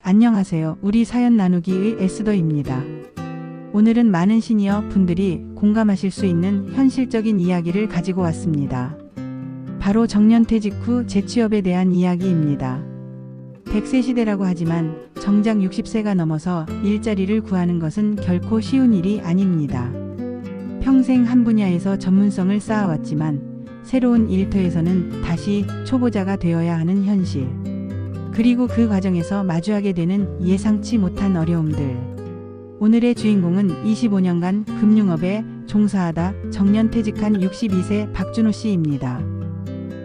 안녕하세요. 우리 사연 나누기의 에스더입니다. 오늘은 많은 시니어 분들이 공감하실 수 있는 현실적인 이야기를 가지고 왔습니다. 바로 정년퇴직 후 재취업에 대한 이야기입니다. 100세 시대라고 하지만 정작 60세가 넘어서 일자리를 구하는 것은 결코 쉬운 일이 아닙니다. 평생 한 분야에서 전문성을 쌓아왔지만 새로운 일터에서는 다시 초보자가 되어야 하는 현실. 그리고 그 과정에서 마주하게 되는 예상치 못한 어려움들. 오늘의 주인공은 25년간 금융업에 종사하다 정년퇴직한 62세 박준호 씨입니다.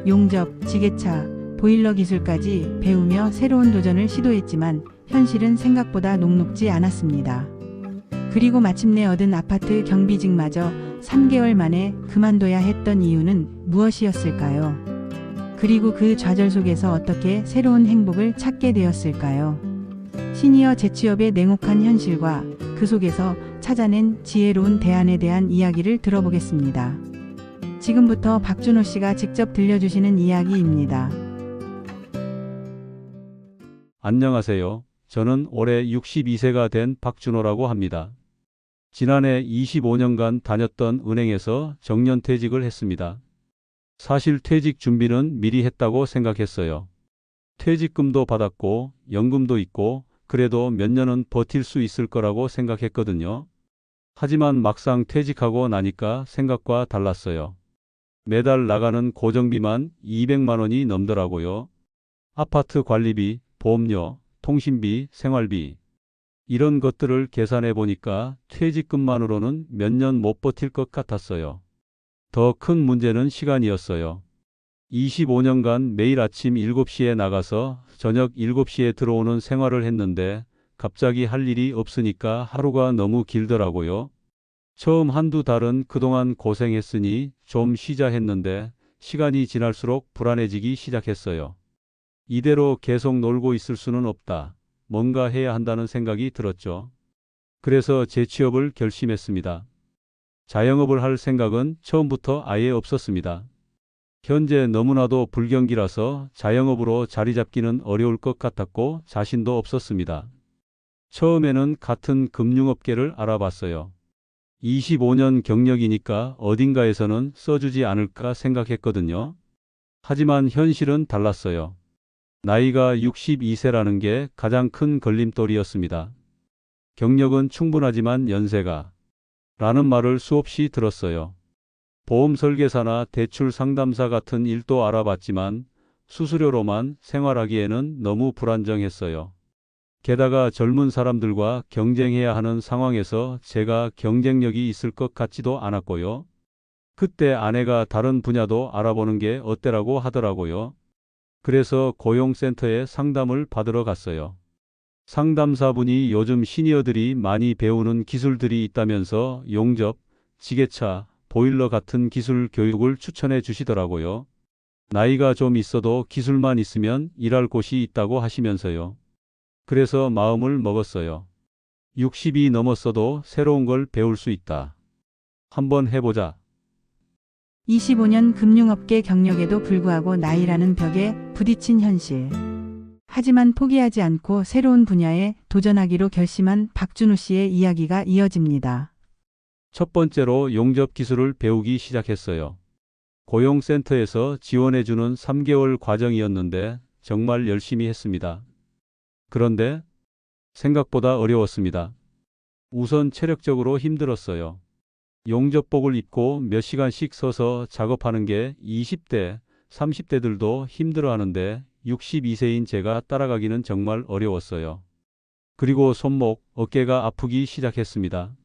용접, 지게차, 보일러 기술까지 배우며 새로운 도전을 시도했지만 현실은 생각보다 녹록지 않았습니다. 그리고 마침내 얻은 아파트 경비직마저 3개월 만에 그만둬야 했던 이유는 무엇이었을까요? 그리고 그 좌절 속에서 어떻게 새로운 행복을 찾게 되었을까요? 시니어 재취업의 냉혹한 현실과 그 속에서 찾아낸 지혜로운 대안에 대한 이야기를 들어보겠습니다. 지금부터 박준호 씨가 직접 들려주시는 이야기입니다. 안녕하세요. 저는 올해 62세가 된 박준호라고 합니다. 지난해 25년간 다녔던 은행에서 정년퇴직을 했습니다. 사실 퇴직 준비는 미리 했다고 생각했어요. 퇴직금도 받았고 연금도 있고 그래도 몇 년은 버틸 수 있을 거라고 생각했거든요. 하지만 막상 퇴직하고 나니까 생각과 달랐어요. 매달 나가는 고정비만 200만 원이 넘더라고요. 아파트 관리비, 보험료, 통신비, 생활비 이런 것들을 계산해 보니까 퇴직금만으로는 몇 년 못 버틸 것 같았어요. 더 큰 문제는 시간이었어요. 25년간 매일 아침 7시에 나가서 저녁 7시에 들어오는 생활을 했는데 갑자기 할 일이 없으니까 하루가 너무 길더라고요. 처음 한두 달은 그동안 고생했으니 좀 쉬자 했는데 시간이 지날수록 불안해지기 시작했어요. 이대로 계속 놀고 있을 수는 없다. 뭔가 해야 한다는 생각이 들었죠. 그래서 재취업을 결심했습니다. 자영업을 할 생각은 처음부터 아예 없었습니다. 현재 너무나도 불경기라서 자영업으로 자리 잡기는 어려울 것 같았고 자신도 없었습니다. 처음에는 같은 금융업계를 알아봤어요. 25년 경력이니까 어딘가에서는 써주지 않을까 생각했거든요. 하지만 현실은 달랐어요. 나이가 62세라는 게 가장 큰 걸림돌이었습니다. 경력은 충분하지만 연세가 라는 말을 수없이 들었어요. 보험 설계사나 대출 상담사 같은 일도 알아봤지만 수수료로만 생활하기에는 너무 불안정했어요. 게다가 젊은 사람들과 경쟁해야 하는 상황에서 제가 경쟁력이 있을 것 같지도 않았고요. 그때 아내가 다른 분야도 알아보는 게 어때라고 하더라고요. 그래서 고용센터에 상담을 받으러 갔어요. 상담사분이 요즘 시니어들이 많이 배우는 기술들이 있다면서 용접, 지게차, 보일러 같은 기술 교육을 추천해 주시더라고요. 나이가 좀 있어도 기술만 있으면 일할 곳이 있다고 하시면서요. 그래서 마음을 먹었어요. 60이 넘었어도 새로운 걸 배울 수 있다. 한번 해보자. 25년 금융업계 경력에도 불구하고 나이라는 벽에 부딪힌 현실. 하지만 포기하지 않고 새로운 분야에 도전하기로 결심한 박준호 씨의 이야기가 이어집니다. 첫 번째로 용접 기술을 배우기 시작했어요. 고용센터에서 지원해주는 3개월 과정이었는데 정말 열심히 했습니다. 그런데 생각보다 어려웠습니다. 우선 체력적으로 힘들었어요. 용접복을 입고 몇 시간씩 서서 작업하는 게 20대, 30대들도 힘들어하는데 62세인 제가 따라가기는 정말 어려웠어요. 그리고 손목, 어깨가 아프기 시작했습니다.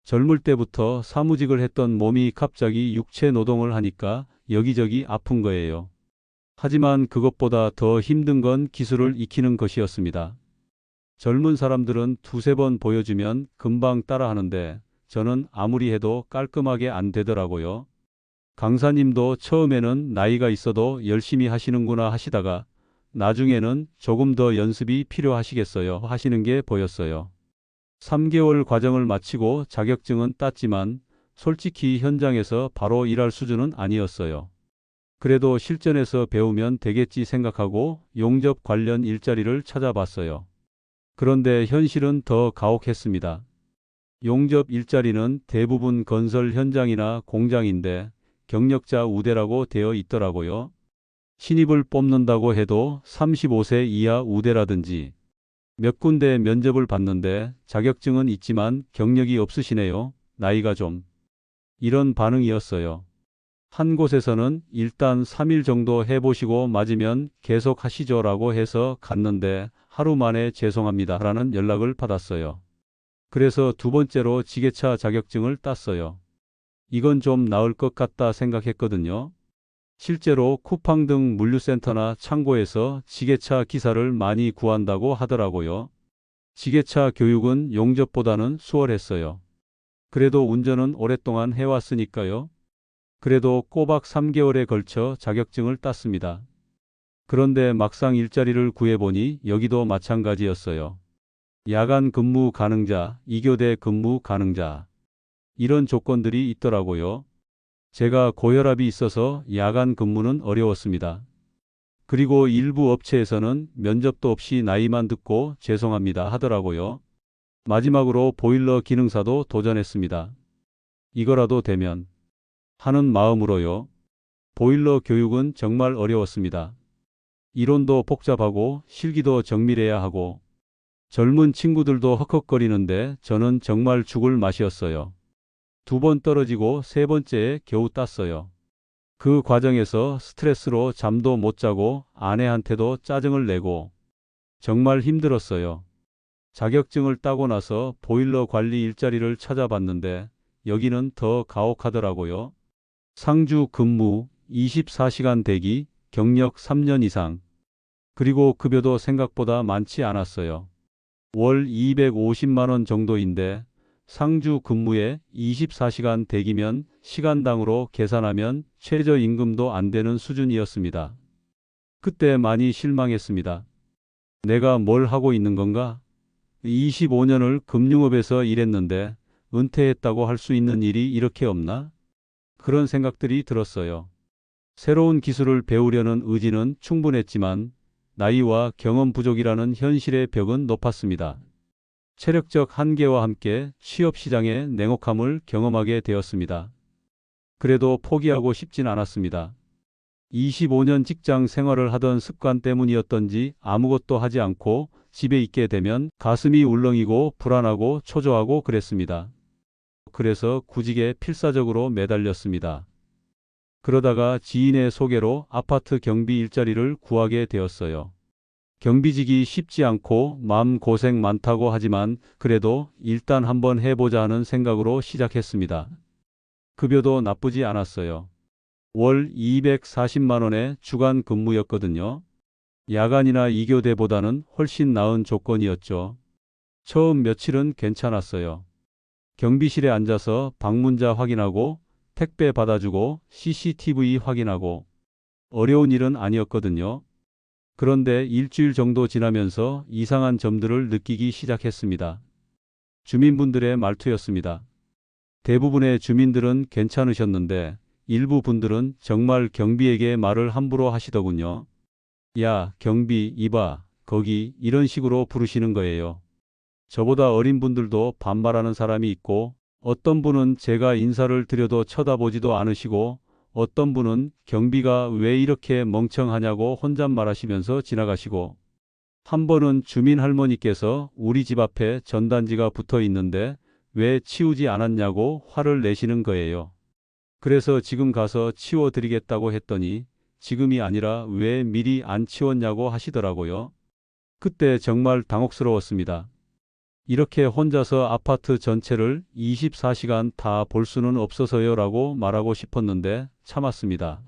젊을 때부터 사무직을 했던 몸이 갑자기 육체 노동을 하니까 여기저기 아픈 거예요. 하지만 그것보다 더 힘든 건 기술을 익히는 것이었습니다. 젊은 사람들은 두세 번 보여주면 금방 따라하는데 저는 아무리 해도 깔끔하게 안 되더라고요. 강사님도 처음에는 나이가 있어도 열심히 하시는구나 하시다가 나중에는 조금 더 연습이 필요하시겠어요 하시는 게 보였어요. 3개월 과정을 마치고 자격증은 땄지만 솔직히 현장에서 바로 일할 수준은 아니었어요. 그래도 실전에서 배우면 되겠지 생각하고 용접 관련 일자리를 찾아봤어요. 그런데 현실은 더 가혹했습니다. 용접 일자리는 대부분 건설 현장이나 공장인데 경력자 우대라고 되어 있더라고요. 신입을 뽑는다고 해도 35세 이하 우대라든지 몇 군데 면접을 봤는데 자격증은 있지만 경력이 없으시네요. 나이가 좀. 이런 반응이었어요. 한 곳에서는 일단 3일 정도 해보시고 맞으면 계속 하시죠라고 해서 갔는데 하루 만에 죄송합니다라는 연락을 받았어요. 그래서 두 번째로 지게차 자격증을 땄어요. 이건 좀 나을 것 같다 생각했거든요. 실제로 쿠팡 등 물류센터나 창고에서 지게차 기사를 많이 구한다고 하더라고요. 지게차 교육은 용접보다는 수월했어요. 그래도 운전은 오랫동안 해왔으니까요. 그래도 꼬박 3개월에 걸쳐 자격증을 땄습니다. 그런데 막상 일자리를 구해보니 여기도 마찬가지였어요. 야간 근무 가능자, 2교대 근무 가능자. 이런 조건들이 있더라고요. 제가 고혈압이 있어서 야간 근무는 어려웠습니다. 그리고 일부 업체에서는 면접도 없이 나이만 듣고 죄송합니다 하더라고요. 마지막으로 보일러 기능사도 도전했습니다. 이거라도 되면 하는 마음으로요. 보일러 교육은 정말 어려웠습니다. 이론도 복잡하고 실기도 정밀해야 하고 젊은 친구들도 헉헉거리는데 저는 정말 죽을 맛이었어요. 두 번 떨어지고 세 번째에 겨우 땄어요. 그 과정에서 스트레스로 잠도 못 자고 아내한테도 짜증을 내고 정말 힘들었어요. 자격증을 따고 나서 보일러 관리 일자리를 찾아봤는데 여기는 더 가혹하더라고요. 상주 근무, 24시간 대기, 경력 3년 이상. 그리고 급여도 생각보다 많지 않았어요. 월 250만 원 정도인데 상주 근무에 24시간 대기면 시간당으로 계산하면 최저임금도 안 되는 수준이었습니다. 그때 많이 실망했습니다. 내가 뭘 하고 있는 건가? 25년을 금융업에서 일했는데 은퇴했다고 할 수 있는 일이 이렇게 없나? 그런 생각들이 들었어요. 새로운 기술을 배우려는 의지는 충분했지만 나이와 경험 부족이라는 현실의 벽은 높았습니다. 체력적 한계와 함께 취업시장의 냉혹함을 경험하게 되었습니다. 그래도 포기하고 싶진 않았습니다. 25년 직장 생활을 하던 습관 때문이었던지 아무것도 하지 않고 집에 있게 되면 가슴이 울렁이고 불안하고 초조하고 그랬습니다. 그래서 구직에 필사적으로 매달렸습니다. 그러다가 지인의 소개로 아파트 경비 일자리를 구하게 되었어요. 경비직이 쉽지 않고 마음고생 많다고 하지만 그래도 일단 한번 해보자 하는 생각으로 시작했습니다. 급여도 나쁘지 않았어요. 월 240만 원의 주간 근무였거든요. 야간이나 2교대보다는 훨씬 나은 조건이었죠. 처음 며칠은 괜찮았어요. 경비실에 앉아서 방문자 확인하고 택배 받아주고 CCTV 확인하고 어려운 일은 아니었거든요. 그런데 일주일 정도 지나면서 이상한 점들을 느끼기 시작했습니다. 주민분들의 말투였습니다. 대부분의 주민들은 괜찮으셨는데 일부 분들은 정말 경비에게 말을 함부로 하시더군요. 야, 경비, 이봐, 거기 이런 식으로 부르시는 거예요. 저보다 어린 분들도 반말하는 사람이 있고 어떤 분은 제가 인사를 드려도 쳐다보지도 않으시고 어떤 분은 경비가 왜 이렇게 멍청하냐고 혼잣말하시면서 지나가시고 한 번은 주민 할머니께서 우리 집 앞에 전단지가 붙어 있는데 왜 치우지 않았냐고 화를 내시는 거예요. 그래서 지금 가서 치워드리겠다고 했더니 지금이 아니라 왜 미리 안 치웠냐고 하시더라고요. 그때 정말 당혹스러웠습니다. 이렇게 혼자서 아파트 전체를 24시간 다 볼 수는 없어서요 라고 말하고 싶었는데 참았습니다.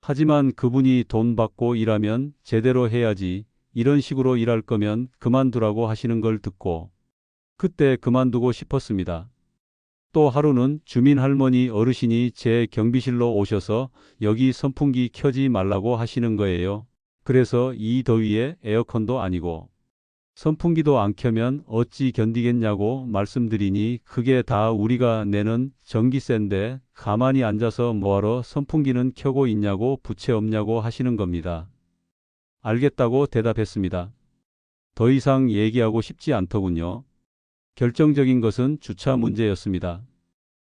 하지만 그분이 돈 받고 일하면 제대로 해야지 이런 식으로 일할 거면 그만두라고 하시는 걸 듣고 그때 그만두고 싶었습니다. 또 하루는 주민 할머니 어르신이 제 경비실로 오셔서 여기 선풍기 켜지 말라고 하시는 거예요. 그래서 이 더위에 에어컨도 아니고 선풍기도 안 켜면 어찌 견디겠냐고 말씀드리니 그게 다 우리가 내는 전기세인데 가만히 앉아서 뭐하러 선풍기는 켜고 있냐고 부채 없냐고 하시는 겁니다. 알겠다고 대답했습니다. 더 이상 얘기하고 싶지 않더군요. 결정적인 것은 주차 문제였습니다.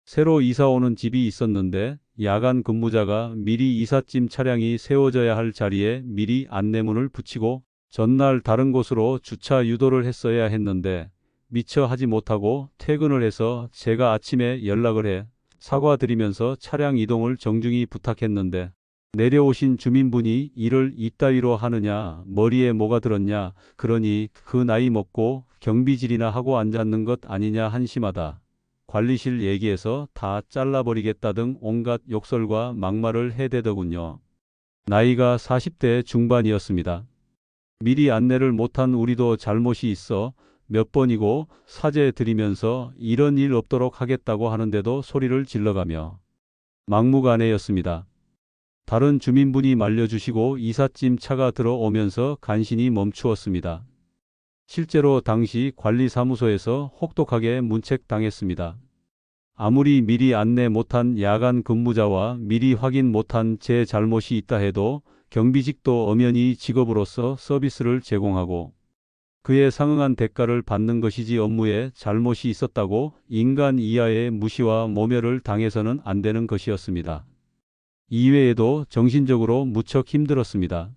새로 이사 오는 집이 있었는데 야간 근무자가 미리 이삿짐 차량이 세워져야 할 자리에 미리 안내문을 붙이고 전날 다른 곳으로 주차 유도를 했어야 했는데 미처 하지 못하고 퇴근을 해서 제가 아침에 연락을 해 사과드리면서 차량 이동을 정중히 부탁했는데 내려오신 주민분이 일을 이따위로 하느냐, 머리에 뭐가 들었냐, 그러니 그 나이 먹고 경비질이나 하고 앉았는 것 아니냐 한심하다. 관리실 얘기해서 다 잘라버리겠다 등 온갖 욕설과 막말을 해대더군요. 나이가 40대 중반이었습니다. 미리 안내를 못한 우리도 잘못이 있어 몇 번이고 사죄드리면서 이런 일 없도록 하겠다고 하는데도 소리를 질러가며 막무가내였습니다. 다른 주민분이 말려주시고 이삿짐 차가 들어오면서 간신히 멈추었습니다. 실제로 당시 관리사무소에서 혹독하게 문책당했습니다. 아무리 미리 안내 못한 야간 근무자와 미리 확인 못한 제 잘못이 있다 해도 경비직도 엄연히 직업으로서 서비스를 제공하고 그에 상응한 대가를 받는 것이지 업무에 잘못이 있었다고 인간 이하의 무시와 모멸을 당해서는 안 되는 것이었습니다. 이외에도 정신적으로 무척 힘들었습니다.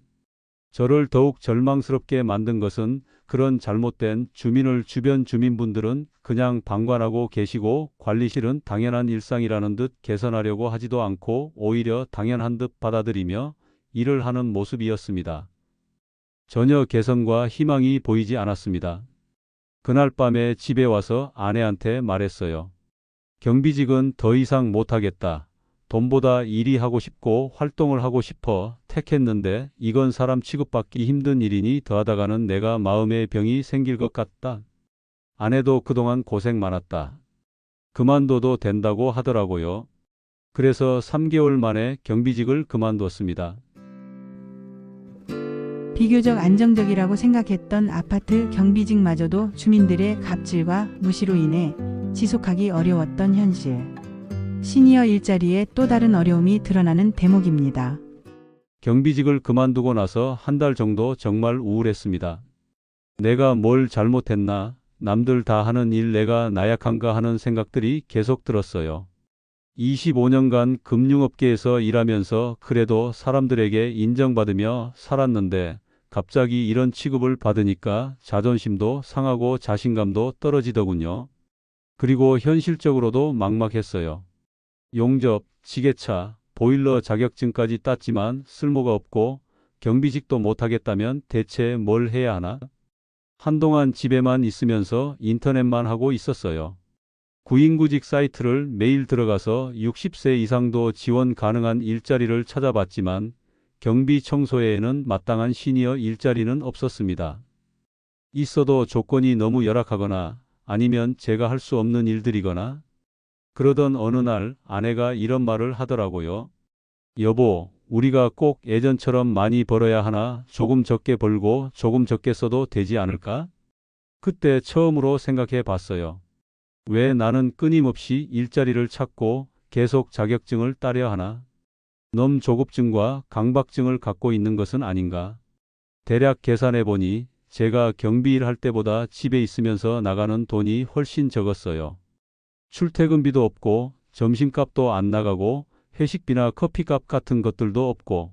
저를 더욱 절망스럽게 만든 것은 그런 잘못된 주민을 주변 주민분들은 그냥 방관하고 계시고 관리실은 당연한 일상이라는 듯 개선하려고 하지도 않고 오히려 당연한 듯 받아들이며 일을 하는 모습이었습니다. 전혀 개선과 희망이 보이지 않았습니다. 그날 밤에 집에 와서 아내한테 말했어요. 경비직은 더 이상 못하겠다. 돈보다 일이 하고 싶고 활동을 하고 싶어 택했는데 이건 사람 취급받기 힘든 일이니 더하다가는 내가 마음의 병이 생길 것 같다. 아내도 그동안 고생 많았다. 그만둬도 된다고 하더라고요. 그래서 3개월 만에 경비직을 그만뒀습니다. 비교적 안정적이라고 생각했던 아파트 경비직마저도 주민들의 갑질과 무시로 인해 지속하기 어려웠던 현실. 시니어 일자리에 또 다른 어려움이 드러나는 대목입니다. 경비직을 그만두고 나서 한 달 정도 정말 우울했습니다. 내가 뭘 잘못했나? 남들 다 하는 일 내가 나약한가 하는 생각들이 계속 들었어요. 25년간 금융업계에서 일하면서 그래도 사람들에게 인정받으며 살았는데 갑자기 이런 취급을 받으니까 자존심도 상하고 자신감도 떨어지더군요. 그리고 현실적으로도 막막했어요. 용접, 지게차, 보일러 자격증까지 땄지만 쓸모가 없고 경비직도 못하겠다면 대체 뭘 해야 하나? 한동안 집에만 있으면서 인터넷만 하고 있었어요. 구인구직 사이트를 매일 들어가서 60세 이상도 지원 가능한 일자리를 찾아봤지만 경비 청소에는 마땅한 시니어 일자리는 없었습니다. 있어도 조건이 너무 열악하거나 아니면 제가 할 수 없는 일들이거나 그러던 어느 날 아내가 이런 말을 하더라고요. 여보, 우리가 꼭 예전처럼 많이 벌어야 하나? 조금 적게 벌고 조금 적게 써도 되지 않을까? 그때 처음으로 생각해 봤어요. 왜 나는 끊임없이 일자리를 찾고 계속 자격증을 따려 하나? 넘조급증과 강박증을 갖고 있는 것은 아닌가? 대략 계산해 보니 제가 경비일 할 때보다 집에 있으면서 나가는 돈이 훨씬 적었어요. 출퇴근비도 없고 점심값도 안 나가고 회식비나 커피값 같은 것들도 없고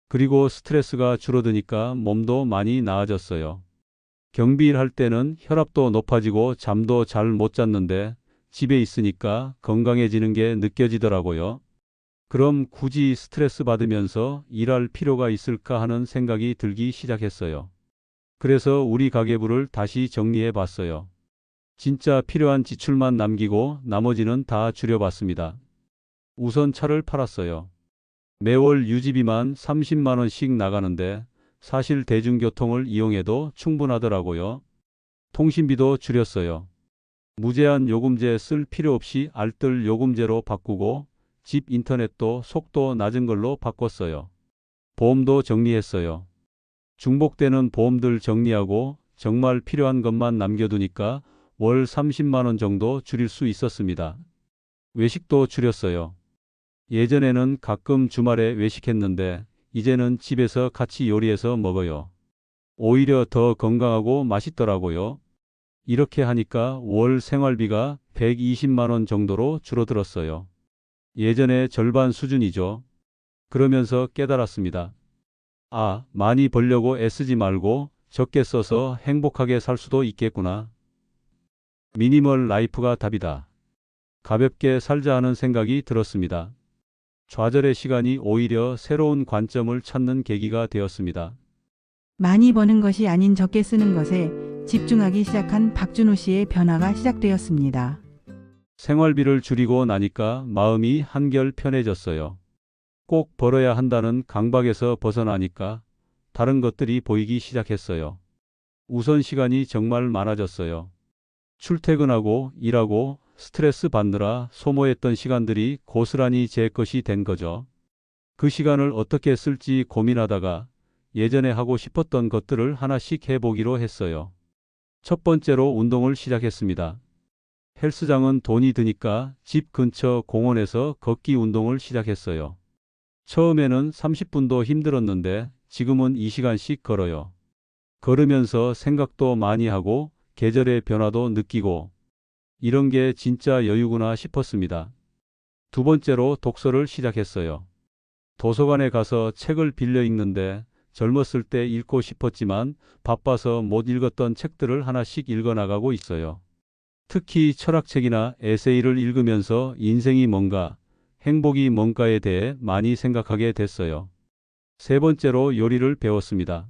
그리고 스트레스가 줄어드니까 몸도 많이 나아졌어요. 경비일 할 때는 혈압도 높아지고 잠도 잘 못 잤는데 집에 있으니까 건강해지는 게 느껴지더라고요. 그럼 굳이 스트레스 받으면서 일할 필요가 있을까 하는 생각이 들기 시작했어요. 그래서 우리 가계부를 다시 정리해 봤어요. 진짜 필요한 지출만 남기고 나머지는 다 줄여봤습니다. 우선 차를 팔았어요. 매월 유지비만 30만 원씩 나가는데 사실 대중교통을 이용해도 충분하더라고요. 통신비도 줄였어요. 무제한 요금제 쓸 필요 없이 알뜰 요금제로 바꾸고 집 인터넷도 속도 낮은 걸로 바꿨어요. 보험도 정리했어요. 중복되는 보험들 정리하고 정말 필요한 것만 남겨두니까 월 30만 원 정도 줄일 수 있었습니다. 외식도 줄였어요. 예전에는 가끔 주말에 외식했는데 이제는 집에서 같이 요리해서 먹어요. 오히려 더 건강하고 맛있더라고요. 이렇게 하니까 월 생활비가 120만 원 정도로 줄어들었어요. 예전의 절반 수준이죠. 그러면서 깨달았습니다. 아, 많이 벌려고 애쓰지 말고 적게 써서 행복하게 살 수도 있겠구나. 미니멀 라이프가 답이다. 가볍게 살자 하는 생각이 들었습니다. 좌절의 시간이 오히려 새로운 관점을 찾는 계기가 되었습니다. 많이 버는 것이 아닌 적게 쓰는 것에 집중하기 시작한 박준호 씨의 변화가 시작되었습니다. 생활비를 줄이고 나니까 마음이 한결 편해졌어요. 꼭 벌어야 한다는 강박에서 벗어나니까 다른 것들이 보이기 시작했어요. 우선 시간이 정말 많아졌어요. 출퇴근하고 일하고 스트레스 받느라 소모했던 시간들이 고스란히 제 것이 된 거죠. 그 시간을 어떻게 쓸지 고민하다가 예전에 하고 싶었던 것들을 하나씩 해보기로 했어요. 첫 번째로 운동을 시작했습니다. 헬스장은 돈이 드니까 집 근처 공원에서 걷기 운동을 시작했어요. 처음에는 30분도 힘들었는데 지금은 2시간씩 걸어요. 걸으면서 생각도 많이 하고 계절의 변화도 느끼고 이런 게 진짜 여유구나 싶었습니다. 두 번째로 독서를 시작했어요. 도서관에 가서 책을 빌려 읽는데 젊었을 때 읽고 싶었지만 바빠서 못 읽었던 책들을 하나씩 읽어나가고 있어요. 특히 철학책이나 에세이를 읽으면서 인생이 뭔가, 행복이 뭔가에 대해 많이 생각하게 됐어요. 세 번째로 요리를 배웠습니다.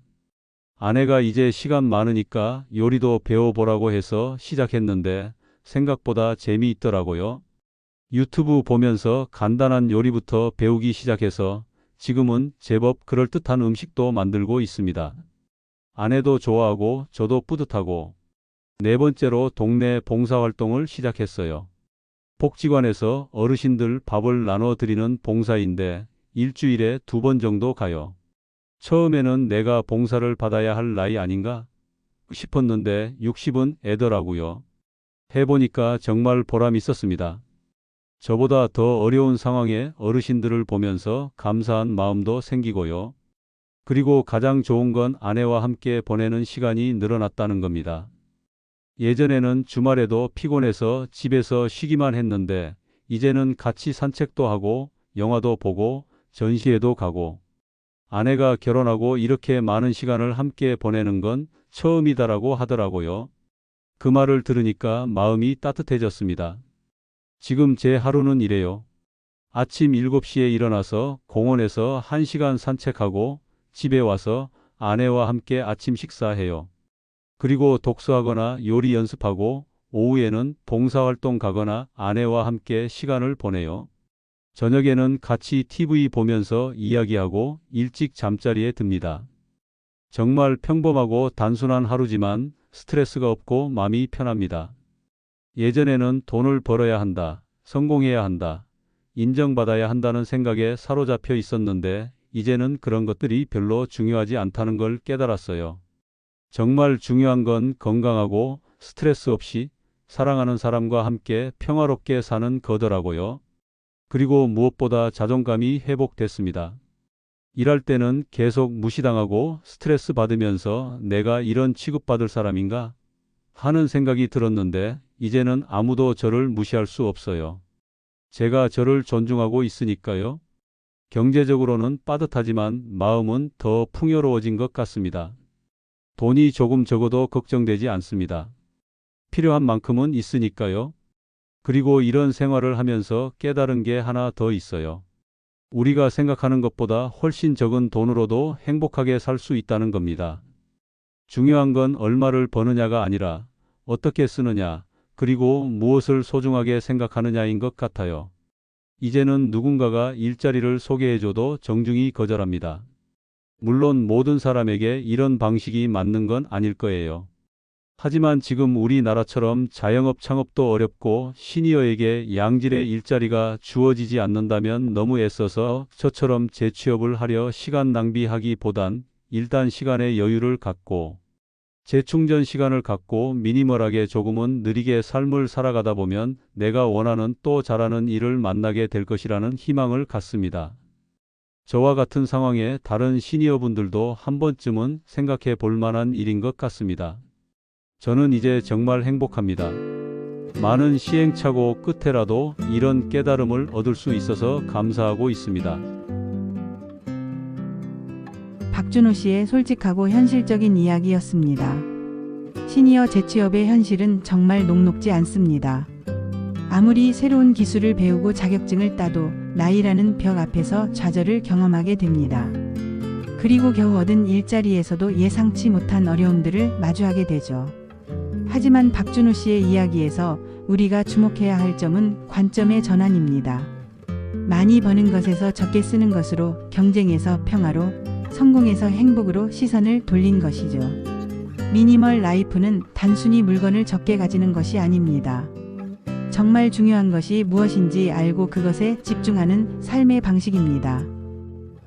아내가 이제 시간 많으니까 요리도 배워보라고 해서 시작했는데 생각보다 재미있더라고요. 유튜브 보면서 간단한 요리부터 배우기 시작해서 지금은 제법 그럴듯한 음식도 만들고 있습니다. 아내도 좋아하고 저도 뿌듯하고. 네 번째로 동네 봉사활동을 시작했어요. 복지관에서 어르신들 밥을 나눠드리는 봉사인데 일주일에 2번 정도 가요. 처음에는 내가 봉사를 받아야 할 나이 아닌가 싶었는데 60은 애더라고요. 해보니까 정말 보람 있었습니다. 저보다 더 어려운 상황의 어르신들을 보면서 감사한 마음도 생기고요. 그리고 가장 좋은 건 아내와 함께 보내는 시간이 늘어났다는 겁니다. 예전에는 주말에도 피곤해서 집에서 쉬기만 했는데 이제는 같이 산책도 하고 영화도 보고 전시회도 가고 아내가 결혼하고 이렇게 많은 시간을 함께 보내는 건 처음이다라고 하더라고요. 그 말을 들으니까 마음이 따뜻해졌습니다. 지금 제 하루는 이래요. 아침 7시에 일어나서 공원에서 1시간 산책하고 집에 와서 아내와 함께 아침 식사해요. 그리고 독서하거나 요리 연습하고 오후에는 봉사활동 가거나 아내와 함께 시간을 보내요. 저녁에는 같이 TV 보면서 이야기하고 일찍 잠자리에 듭니다. 정말 평범하고 단순한 하루지만 스트레스가 없고 마음이 편합니다. 예전에는 돈을 벌어야 한다, 성공해야 한다, 인정받아야 한다는 생각에 사로잡혀 있었는데 이제는 그런 것들이 별로 중요하지 않다는 걸 깨달았어요. 정말 중요한 건 건강하고 스트레스 없이 사랑하는 사람과 함께 평화롭게 사는 거더라고요. 그리고 무엇보다 자존감이 회복됐습니다. 일할 때는 계속 무시당하고 스트레스 받으면서 내가 이런 취급받을 사람인가 하는 생각이 들었는데 이제는 아무도 저를 무시할 수 없어요. 제가 저를 존중하고 있으니까요. 경제적으로는 빠듯하지만 마음은 더 풍요로워진 것 같습니다. 돈이 조금 적어도 걱정되지 않습니다. 필요한 만큼은 있으니까요. 그리고 이런 생활을 하면서 깨달은 게 하나 더 있어요. 우리가 생각하는 것보다 훨씬 적은 돈으로도 행복하게 살 수 있다는 겁니다. 중요한 건 얼마를 버느냐가 아니라 어떻게 쓰느냐, 그리고 무엇을 소중하게 생각하느냐인 것 같아요. 이제는 누군가가 일자리를 소개해줘도 정중히 거절합니다. 물론 모든 사람에게 이런 방식이 맞는 건 아닐 거예요. 하지만 지금 우리나라처럼 자영업 창업도 어렵고 시니어에게 양질의 일자리가 주어지지 않는다면 너무 애써서 저처럼 재취업을 하려 시간 낭비하기보단 일단 시간의 여유를 갖고 재충전 시간을 갖고 미니멀하게 조금은 느리게 삶을 살아가다 보면 내가 원하는 또 잘하는 일을 만나게 될 것이라는 희망을 갖습니다. 저와 같은 상황의 다른 시니어분들도 한 번쯤은 생각해 볼 만한 일인 것 같습니다. 저는 이제 정말 행복합니다. 많은 시행착오 끝에라도 이런 깨달음을 얻을 수 있어서 감사하고 있습니다. 박준호 씨의 솔직하고 현실적인 이야기였습니다. 시니어 재취업의 현실은 정말 녹록지 않습니다. 아무리 새로운 기술을 배우고 자격증을 따도 나이라는 벽 앞에서 좌절을 경험하게 됩니다. 그리고 겨우 얻은 일자리에서도 예상치 못한 어려움들을 마주하게 되죠. 하지만 박준호 씨의 이야기에서 우리가 주목해야 할 점은 관점의 전환입니다. 많이 버는 것에서 적게 쓰는 것으로, 경쟁에서 평화로, 성공에서 행복으로 시선을 돌린 것이죠. 미니멀 라이프는 단순히 물건을 적게 가지는 것이 아닙니다. 정말 중요한 것이 무엇인지 알고 그것에 집중하는 삶의 방식입니다.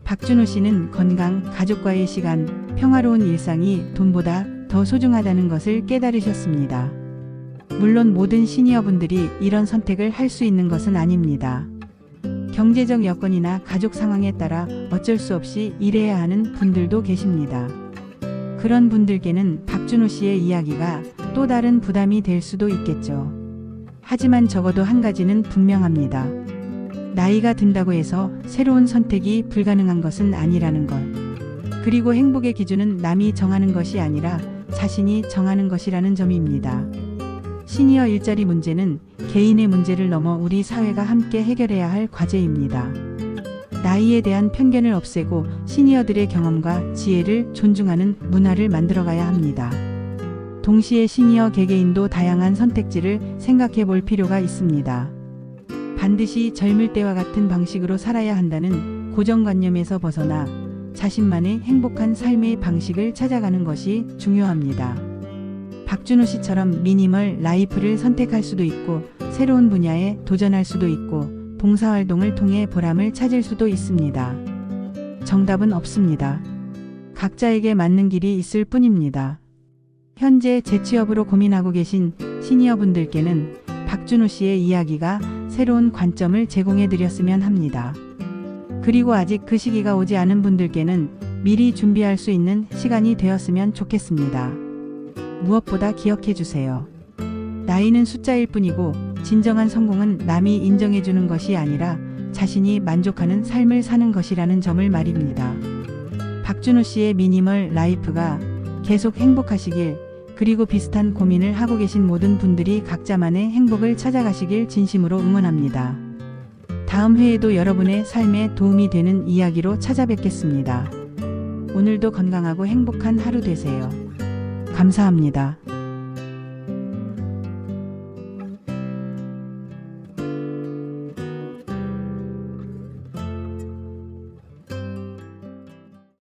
박준호 씨는 건강, 가족과의 시간, 평화로운 일상이 돈보다 더 소중하다는 것을 깨달으셨습니다. 물론 모든 시니어분들이 이런 선택을 할 수 있는 것은 아닙니다. 경제적 여건이나 가족 상황에 따라 어쩔 수 없이 일해야 하는 분들도 계십니다. 그런 분들께는 박준호 씨의 이야기가 또 다른 부담이 될 수도 있겠죠. 하지만 적어도 한 가지는 분명합니다. 나이가 든다고 해서 새로운 선택이 불가능한 것은 아니라는 것. 그리고 행복의 기준은 남이 정하는 것이 아니라 자신이 정하는 것이라는 점입니다. 시니어 일자리 문제는 개인의 문제를 넘어 우리 사회가 함께 해결해야 할 과제입니다. 나이에 대한 편견을 없애고 시니어들의 경험과 지혜를 존중하는 문화를 만들어가야 합니다. 동시에 시니어 개개인도 다양한 선택지를 생각해 볼 필요가 있습니다. 반드시 젊을 때와 같은 방식으로 살아야 한다는 고정관념에서 벗어나 자신만의 행복한 삶의 방식을 찾아가는 것이 중요합니다. 박준호 씨처럼 미니멀 라이프를 선택할 수도 있고, 새로운 분야에 도전할 수도 있고, 봉사활동을 통해 보람을 찾을 수도 있습니다. 정답은 없습니다. 각자에게 맞는 길이 있을 뿐입니다. 현재 재취업으로 고민하고 계신 시니어분들께는 박준호 씨의 이야기가 새로운 관점을 제공해 드렸으면 합니다. 그리고 아직 그 시기가 오지 않은 분들께는 미리 준비할 수 있는 시간이 되었으면 좋겠습니다. 무엇보다 기억해 주세요. 나이는 숫자일 뿐이고 진정한 성공은 남이 인정해 주는 것이 아니라 자신이 만족하는 삶을 사는 것이라는 점을 말입니다. 박준호 씨의 미니멀 라이프가 계속 행복하시길, 그리고 비슷한 고민을 하고 계신 모든 분들이 각자만의 행복을 찾아가시길 진심으로 응원합니다. 다음 회에도 여러분의 삶에 도움이 되는 이야기로 찾아뵙겠습니다. 오늘도 건강하고 행복한 하루 되세요. 감사합니다.